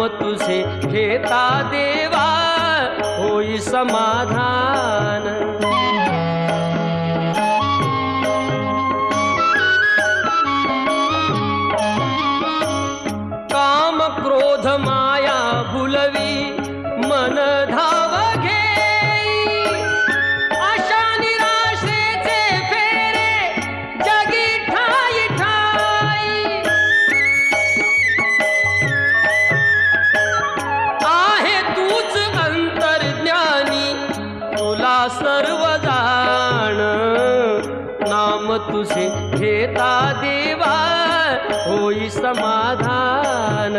नाम तुझे घेता देवा होई समाधान। काम क्रोध माया भुलवी मन धाव घेई, आशा निराशेचे फेरे जगी ठाई ठाई। आहे तूच अंतर्ज्ञानी तुला सर्व जाण, नाम तुझे घेता देवा होई समाधान।